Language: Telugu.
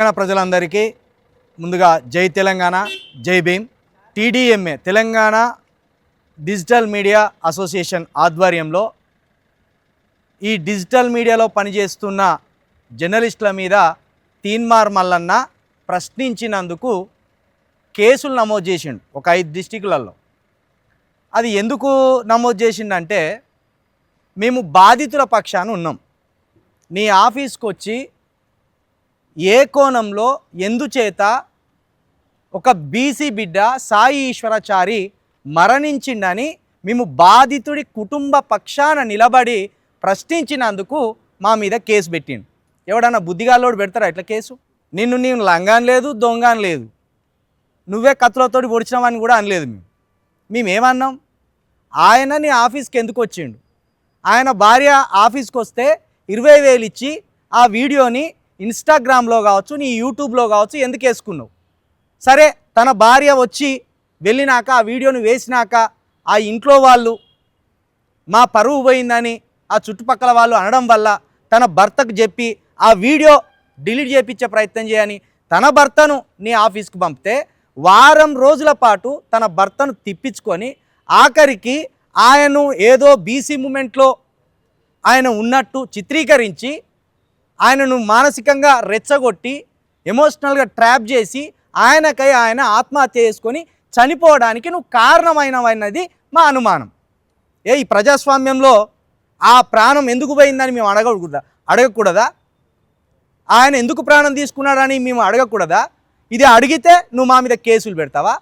తెలంగాణ ప్రజలందరికీ ముందుగా జై తెలంగాణ, జై Bhim. TDMA Telangana digital media association ఆధ్వర్యంలో ఈ డిజిటల్ మీడియాలో పనిచేస్తున్న జర్నలిస్టుల మీద తీన్మార్ మల్లన్న ప్రశ్నించినందుకు కేసులు నమోదు చేసిండు ఒక 5 డిస్టిక్లలో. అది ఎందుకు నమోదు చేసిండంటే, మేము బాధితుల పక్షాన ఉన్నాం, నీ ఆఫీస్కి వచ్చి ఏ కోణంలో ఎందుచేత ఒక బీసీ బిడ్డ సాయి ఈశ్వరాచారి మరణించిండని మేము బాధితుడి కుటుంబ పక్షాన నిలబడి ప్రశ్నించినందుకు మా మీద కేసు పెట్టిండు. ఎవడన్నా బుద్ధిగాల్లోడు పెడతారా ఇట్లా కేసు? నేను లంగాన్ లేదు, దొంగన్ లేదు, నువ్వే కత్తులతోటి పొడిచినావని కూడా అనలేదు. మేమేమన్నాం? ఆయన నీ ఆఫీస్కి ఎందుకు వచ్చిండు? ఆయన భార్య ఆఫీస్కి వస్తే 20,000 ఇచ్చి ఆ వీడియోని ఇన్స్టాగ్రామ్లో కావచ్చు, నీ యూట్యూబ్లో కావచ్చు ఎందుకు వేసుకున్నావు? సరే, తన భార్య వచ్చి వెళ్ళినాక ఆ వీడియోని వేసినాక ఆ ఇంట్లో వాళ్ళు మా పరువు పోయిందని ఆ చుట్టుపక్కల వాళ్ళు అనడం వల్ల తన భర్తకు చెప్పి ఆ వీడియో డిలీట్ చేయించే ప్రయత్నం చేయని తన భర్తను నీ ఆఫీస్కి పంపితే వారం రోజుల పాటు తన భర్తను తిప్పించుకొని ఆఖరికి ఆయన్ను ఏదో బీసీ మూమెంట్లో ఆయన ఉన్నట్టు చిత్రీకరించి ఆయనను మానసికంగా రెచ్చగొట్టి ఎమోషనల్గా ట్రాప్ చేసి ఆయనకై ఆయన ఆత్మహత్య చేసుకొని చనిపోవడానికి నువ్వు కారణమైనవన్నది మా అనుమానం. ఈ ప్రజాస్వామ్యంలో ఆ ప్రాణం ఎందుకు పోయిందని మేము అడగకూడదా? ఆయన ఎందుకు ప్రాణం తీసుకున్నాడని మేము అడగకూడదా? ఇది అడిగితే నువ్వు మా మీద కేసులు పెడతావా?